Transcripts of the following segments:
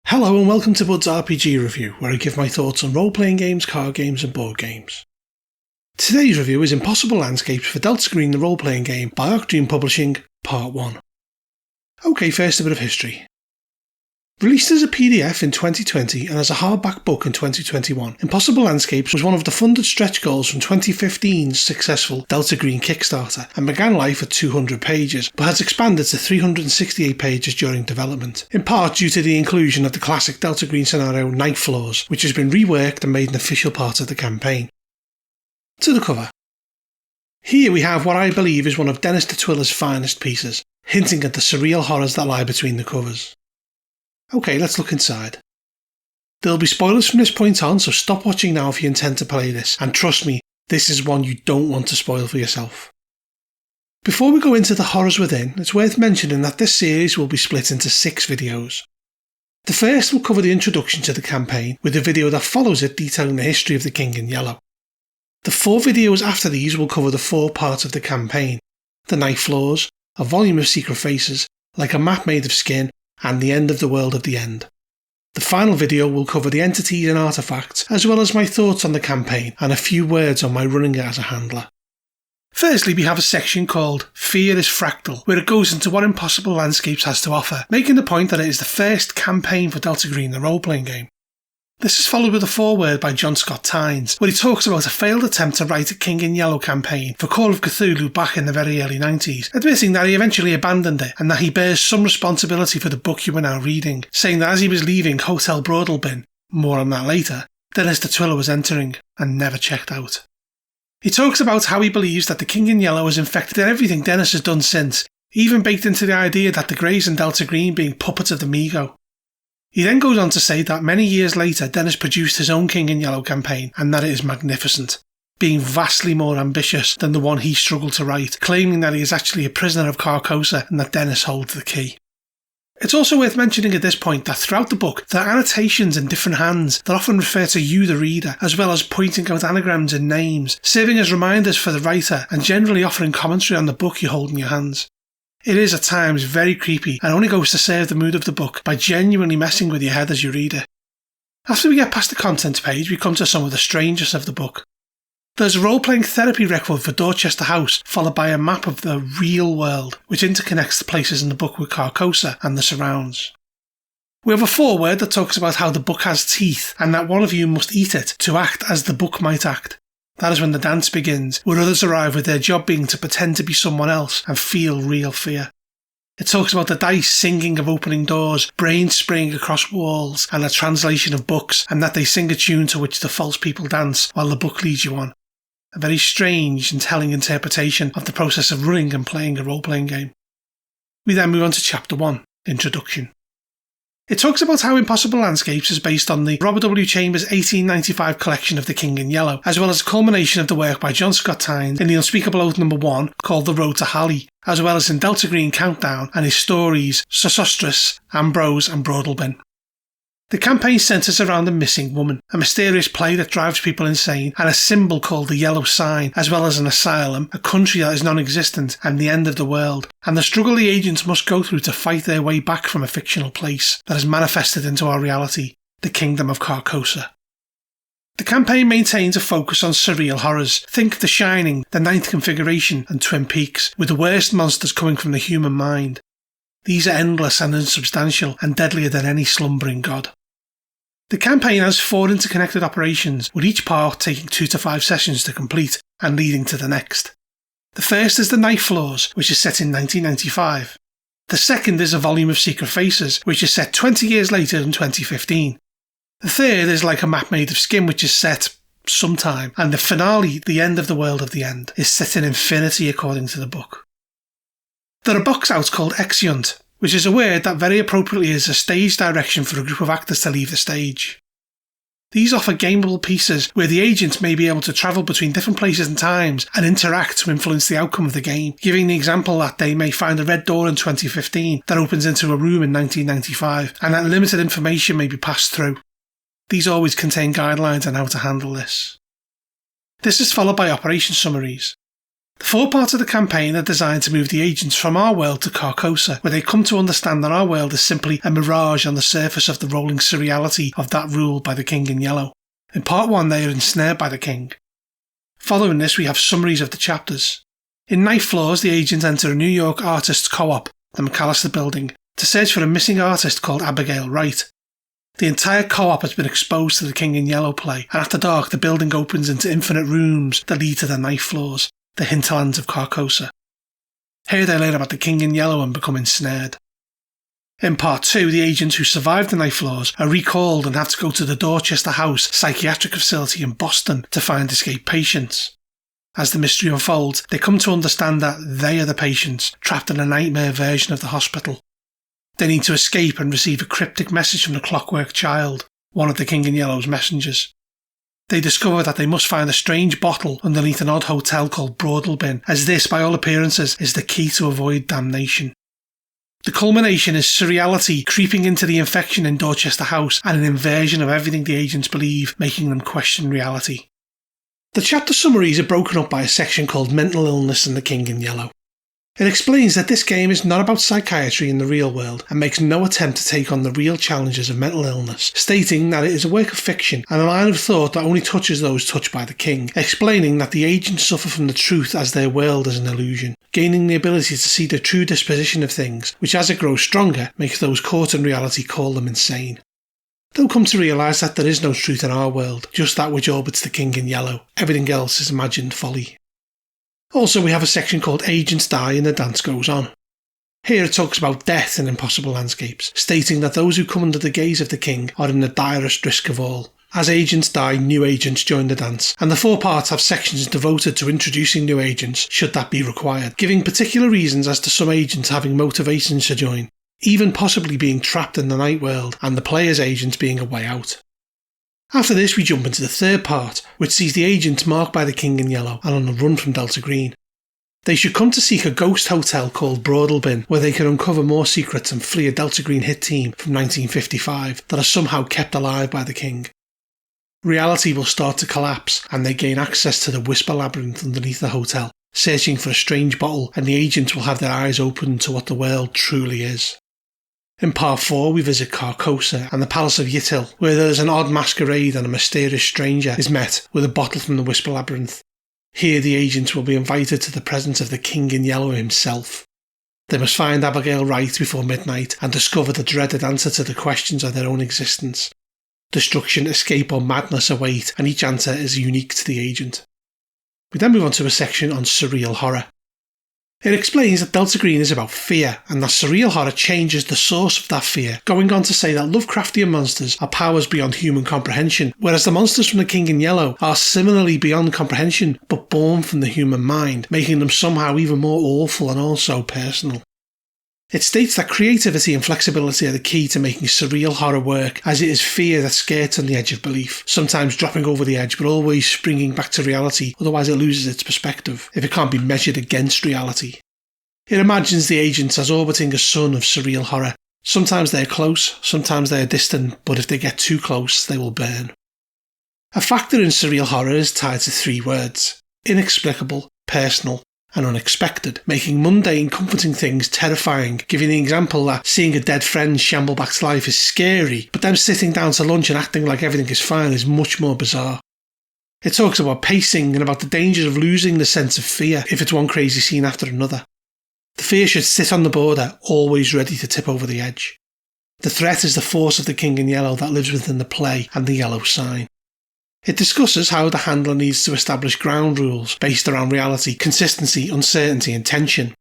Hello and welcome to Bud's RPG Review, where I give my thoughts on role-playing games, card games and board games. Today's review is Impossible Landscapes for Delta Green the Role-Playing Game by Arcdream Publishing, Part 1. Okay, first a bit of history. Released as a PDF in 2020 and as a hardback book in 2021, Impossible Landscapes was one of the funded stretch goals from 2015's successful Delta Green Kickstarter and began life at 200 pages, but has expanded to 368 pages during development, in part due to the inclusion of the classic Delta Green scenario Night Floors, which has been reworked and made an official part of the campaign. To the cover. Here we have what I believe is one of Dennis DeTwiller's finest pieces, hinting at the surreal horrors that lie between the covers. Okay, let's look inside. There'll be spoilers from this point on, so stop watching now if you intend to play this, and trust me, this is one you don't want to spoil for yourself. Before we go into the horrors within, it's worth mentioning that this series will be split into 6 videos. The first will cover the introduction to the campaign, with the video that follows it detailing the history of the King in Yellow. The 4 videos after these will cover the 4 parts of the campaign: the Night Floors, a volume of secret faces, like a map made of skin, and the end of the world of the end. The final video will cover the entities and artefacts, as well as my thoughts on the campaign and a few words on my running it as a handler. Firstly, we have a section called Fear is Fractal, where it goes into what Impossible Landscapes has to offer, making the point that it is the first campaign for Delta Green the role-playing game. This is followed with a foreword by John Scott Tynes, where he talks about a failed attempt to write a King in Yellow campaign for Call of Cthulhu back in the very early 90s, admitting that he eventually abandoned it and that he bears some responsibility for the book you are now reading, saying that as he was leaving Hotel Broadalbin, more on that later, Dennis DeTwiller was entering and never checked out. He talks about how he believes that the King in Yellow has infected everything Dennis has done since, even baked into the idea that the Greys and Delta Green being puppets of the Mego. He then goes on to say that many years later Dennis produced his own King in Yellow campaign and that it is magnificent, being vastly more ambitious than the one he struggled to write, claiming that he is actually a prisoner of Carcosa and that Dennis holds the key. It's also worth mentioning at this point that throughout the book there are annotations in different hands that often refer to you the reader, as well as pointing out anagrams and names, serving as reminders for the writer and generally offering commentary on the book you hold in your hands. It is at times very creepy and only goes to serve the mood of the book by genuinely messing with your head as you read it. After we get past the contents page, we come to some of the strangest of the book. There's a role-playing therapy record for Dorchester House, followed by a map of the real world, which interconnects the places in the book with Carcosa and the surrounds. We have a foreword that talks about how the book has teeth and that one of you must eat it to act as the book might act. That is when the dance begins, where others arrive with their job being to pretend to be someone else and feel real fear. It talks about the dice singing of opening doors, brains spraying across walls, and a translation of books, and that they sing a tune to which the false people dance while the book leads you on. A very strange and telling interpretation of the process of running and playing a role-playing game. We then move on to Chapter 1, Introduction. It talks about how Impossible Landscapes is based on the Robert W. Chambers 1895 collection of The King in Yellow, as well as a culmination of the work by John Scott Tynes in The Unspeakable Oath No. 1 called The Road to Hali, as well as in Delta Green Countdown and his stories Sosostris, Ambrose and Broadalbin. The campaign centres around a missing woman, a mysterious plague that drives people insane, and a symbol called the Yellow Sign, as well as an asylum, a country that is non-existent, and the end of the world, and the struggle the agents must go through to fight their way back from a fictional place that has manifested into our reality, the Kingdom of Carcosa. The campaign maintains a focus on surreal horrors. Think The Shining, The Ninth Configuration, and Twin Peaks, with the worst monsters coming from the human mind. These are endless and unsubstantial, and deadlier than any slumbering god. The campaign has 4 interconnected operations, with each part taking 2 to 5 sessions to complete and leading to the next. The first is the Night Floors, which is set in 1995. The second is a volume of Secret Faces, which is set 20 years later in 2015. The third is Like a Map Made of Skin, which is set sometime, and the finale, The End of the World of the End, is set in infinity according to the book. There are box outs called Exeunt, which is a word that very appropriately is a stage direction for a group of actors to leave the stage. These offer gameable pieces where the agents may be able to travel between different places and times and interact to influence the outcome of the game, giving the example that they may find a red door in 2015 that opens into a room in 1995, and that limited information may be passed through. These always contain guidelines on how to handle this. This is followed by operation summaries. The 4 parts of the campaign are designed to move the agents from our world to Carcosa, where they come to understand that our world is simply a mirage on the surface of the rolling surreality of that ruled by the King in Yellow. In part 1 they are ensnared by the King. Following this we have summaries of the chapters. In Night Floors the agents enter a New York artists co-op, the McAllister building, to search for a missing artist called Abigail Wright. The entire co-op has been exposed to the King in Yellow play, and after dark the building opens into infinite rooms that lead to the Night Floors, the hinterlands of Carcosa. Here they learn about the King in Yellow and become ensnared. In part 2, the agents who survived the Night Floors are recalled and have to go to the Dorchester House psychiatric facility in Boston to find escaped patients. As the mystery unfolds, they come to understand that they are the patients, trapped in a nightmare version of the hospital. They need to escape and receive a cryptic message from the Clockwork Child, one of the King in Yellow's messengers. They discover that they must find a strange bottle underneath an odd hotel called Broadlebin, as this, by all appearances, is the key to avoid damnation. The culmination is surreality creeping into the infection in Dorchester House and an inversion of everything the agents believe, making them question reality. The chapter summaries are broken up by a section called Mental Illness and the King in Yellow. It explains that this game is not about psychiatry in the real world and makes no attempt to take on the real challenges of mental illness, stating that it is a work of fiction and a line of thought that only touches those touched by the King, explaining that the agents suffer from the truth as their world is an illusion, gaining the ability to see the true disposition of things, which as it grows stronger makes those caught in reality call them insane. They'll come to realise that there is no truth in our world, just that which orbits the King in Yellow. Everything else is imagined folly. Also, we have a section called Agents Die and the Dance Goes On. Here it talks about death in impossible landscapes, stating that those who come under the gaze of the King are in the direst risk of all. As agents die, new agents join the dance, and the 4 parts have sections devoted to introducing new agents, should that be required, giving particular reasons as to some agents having motivations to join, even possibly being trapped in the night world, and the player's agents being a way out. After this we jump into the 3rd part, which sees the agents marked by the King in Yellow and on the run from Delta Green. They should come to seek a ghost hotel called Broadlebin, where they can uncover more secrets and flee a Delta Green hit team from 1955 that are somehow kept alive by the King. Reality will start to collapse and they gain access to the Whisper Labyrinth underneath the hotel, searching for a strange bottle, and the agents will have their eyes open to what the world truly is. In part 4 we visit Carcosa and the Palace of Yttil, where there is an odd masquerade and a mysterious stranger is met with a bottle from the Whisper Labyrinth. Here the agents will be invited to the presence of the King in Yellow himself. They must find Abigail Wright before midnight and discover the dreaded answer to the questions of their own existence. Destruction, escape or madness await, and each answer is unique to the agent. We then move on to a section on Surreal Horror. It explains that Delta Green is about fear, and that Surreal Horror changes the source of that fear, going on to say that Lovecraftian monsters are powers beyond human comprehension, whereas the monsters from the King in Yellow are similarly beyond comprehension, but born from the human mind, making them somehow even more awful and also personal. It states that creativity and flexibility are the key to making surreal horror work, as it is fear that skirts on the edge of belief, sometimes dropping over the edge but always springing back to reality, otherwise it loses its perspective, if it can't be measured against reality. It imagines the agents as orbiting a sun of surreal horror. Sometimes they are close, sometimes they are distant, but if they get too close, they will burn. A factor in surreal horror is tied to 3 words: inexplicable, personal, and unexpected, making mundane, comforting things terrifying, giving the example that seeing a dead friend shamble back to life is scary, but them sitting down to lunch and acting like everything is fine is much more bizarre. It talks about pacing and about the dangers of losing the sense of fear if it's one crazy scene after another. The fear should sit on the border, always ready to tip over the edge. The threat is the force of the King in Yellow that lives within the play and the yellow sign. It discusses how the handler needs to establish ground rules based around reality, consistency, uncertainty and tension.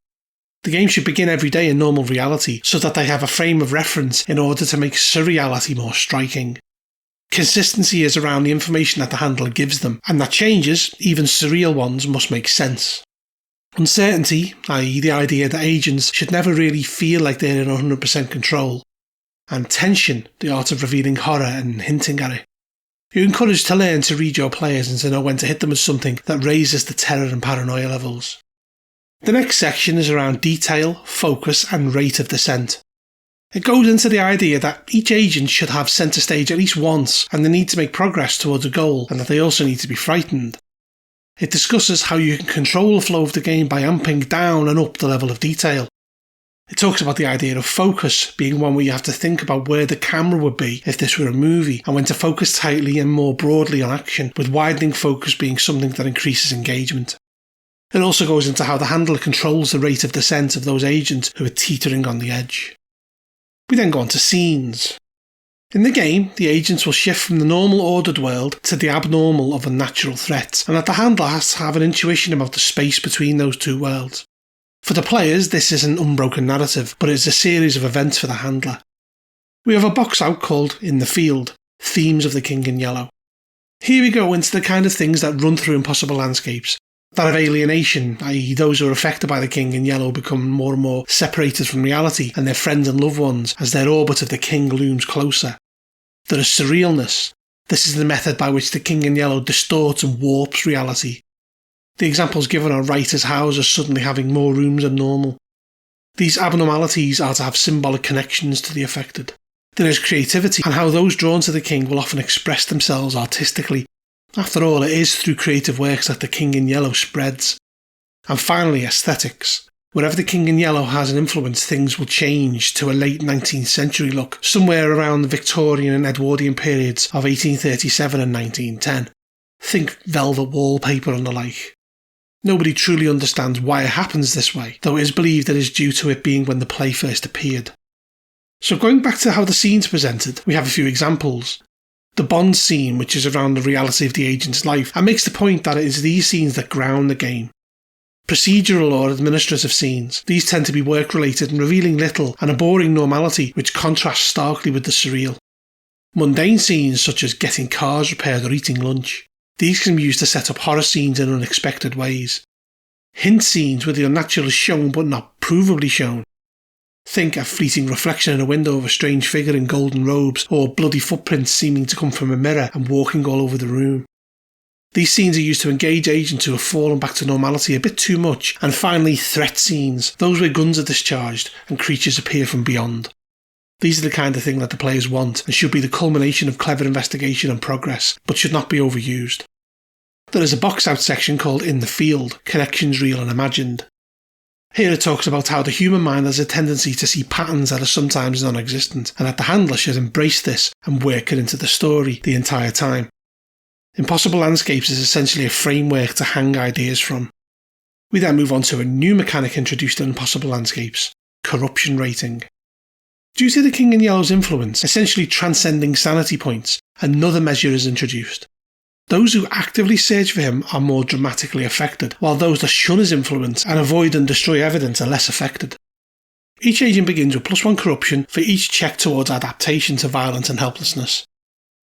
The game should begin every day in normal reality so that they have a frame of reference in order to make surreality more striking. Consistency is around the information that the handler gives them, and that changes, even surreal ones, must make sense. Uncertainty, i.e. the idea that agents should never really feel like they're in 100% control. And tension, the art of revealing horror and hinting at it. You're encouraged to learn to read your players and to know when to hit them with something that raises the terror and paranoia levels. The next section is around detail, focus and rate of descent. It goes into the idea that each agent should have centre stage at least once and the need to make progress towards a goal, and that they also need to be frightened. It discusses how you can control the flow of the game by amping down and up the level of detail. It talks about the idea of focus being one where you have to think about where the camera would be if this were a movie, and when to focus tightly and more broadly on action, with widening focus being something that increases engagement. It also goes into how the handler controls the rate of descent of those agents who are teetering on the edge. We then go on to scenes. In the game, the agents will shift from the normal ordered world to the abnormal of unnatural threats, and that the handler has to have an intuition about the space between those two worlds. For the players, this is an unbroken narrative, but it's a series of events for the handler. We have a box out called In the Field, Themes of the King in Yellow. Here we go into the kind of things that run through Impossible Landscapes. That of alienation, i.e. those who are affected by the King in Yellow become more and more separated from reality and their friends and loved ones as their orbit of the King looms closer. There is surrealness. This is the method by which the King in Yellow distorts and warps reality. The examples given are writers' houses suddenly having more rooms than normal. These abnormalities are to have symbolic connections to the affected. There is creativity and how those drawn to the King will often express themselves artistically. After all, it is through creative works that the King in Yellow spreads. And finally, aesthetics. Wherever the King in Yellow has an influence, things will change to a late 19th century look, somewhere around the Victorian and Edwardian periods of 1837 and 1910. Think velvet wallpaper and the like. Nobody truly understands why it happens this way, though it is believed it is due to it being when the play first appeared. So going back to how the scene's presented, we have a few examples. The Bond scene, which is around the reality of the agent's life, and makes the point that it is these scenes that ground the game. Procedural or administrative scenes, these tend to be work-related and revealing little and a boring normality which contrasts starkly with the surreal. Mundane scenes such as getting cars repaired or eating lunch, these can be used to set up horror scenes in unexpected ways. Hint scenes where the unnatural is shown but not provably shown. Think a fleeting reflection in a window of a strange figure in golden robes, or bloody footprints seeming to come from a mirror and walking all over the room. These scenes are used to engage agents who have fallen back to normality a bit too much. And finally, threat scenes, those where guns are discharged and creatures appear from beyond. These are the kind of thing that the players want and should be the culmination of clever investigation and progress, but should not be overused. There is a box out section called In the Field, Connections Real and Imagined. Here it talks about how the human mind has a tendency to see patterns that are sometimes non-existent, and that the handler should embrace this and work it into the story the entire time. Impossible Landscapes is essentially a framework to hang ideas from. We then move on to a new mechanic introduced in Impossible Landscapes, corruption rating. Due to the King in Yellow's influence, essentially transcending sanity points, another measure is introduced. Those who actively search for him are more dramatically affected, while those that shun his influence and avoid and destroy evidence are less affected. Each agent begins with +1 corruption for each check towards adaptation to violence and helplessness.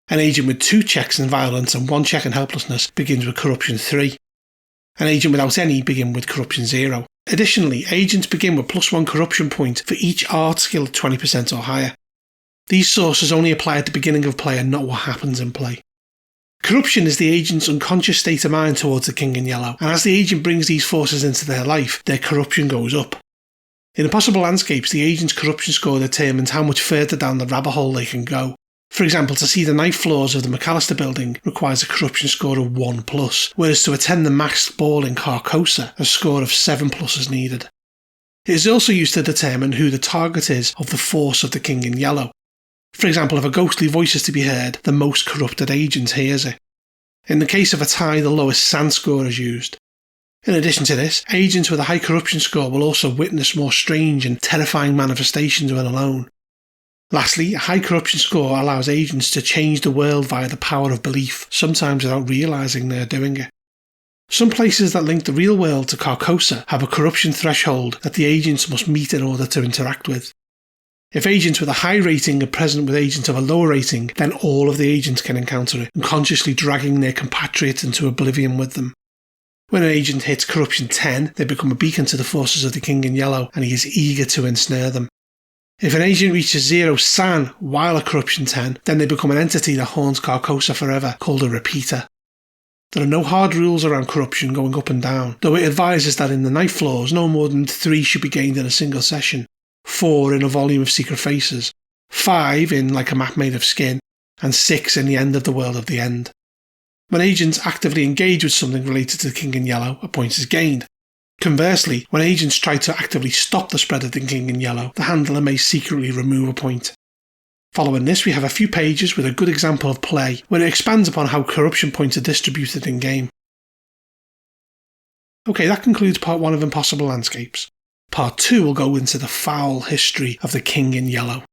An agent with 2 checks in violence and 1 check in helplessness begins with corruption 3. An agent without any begins with corruption 0. Additionally, agents begin with +1 corruption point for each art skill at 20% or higher. These sources only apply at the beginning of play and not what happens in play. Corruption is the agent's unconscious state of mind towards the King in Yellow, and as the agent brings these forces into their life, their corruption goes up. In Impossible Landscapes, the agent's corruption score determines how much further down the rabbit hole they can go. For example, to see the ninth floors of the McAllister building requires a corruption score of 1+, whereas to attend the masked ball in Carcosa, a score of 7+ is needed. It is also used to determine who the target is of the force of the King in Yellow. For example, if a ghostly voice is to be heard, the most corrupted agent hears it. In the case of a tie, the lowest SAN score is used. In addition to this, agents with a high corruption score will also witness more strange and terrifying manifestations when alone. Lastly, a high corruption score allows agents to change the world via the power of belief, sometimes without realising they are doing it. Some places that link the real world to Carcosa have a corruption threshold that the agents must meet in order to interact with. If agents with a high rating are present with agents of a lower rating, then all of the agents can encounter it, unconsciously dragging their compatriots into oblivion with them. When an agent hits corruption 10, they become a beacon to the forces of the King in Yellow, and he is eager to ensnare them. If an agent reaches 0 San while at corruption 10, then they become an entity that haunts Carcosa forever, called a repeater. There are no hard rules around corruption going up and down, though it advises that in the night floors no more than 3 should be gained in a single session, 4 in a volume of secret faces, 5 in like a map made of skin, and 6 in the end of the world of the end. When agents actively engage with something related to the King in Yellow, a point is gained. Conversely, when agents try to actively stop the spread of the King in Yellow, the handler may secretly remove a point. Following this, we have a few pages with a good example of play, where it expands upon how corruption points are distributed in-game. Okay, that concludes part 1 of Impossible Landscapes. Part 2 will go into the foul history of the King in Yellow.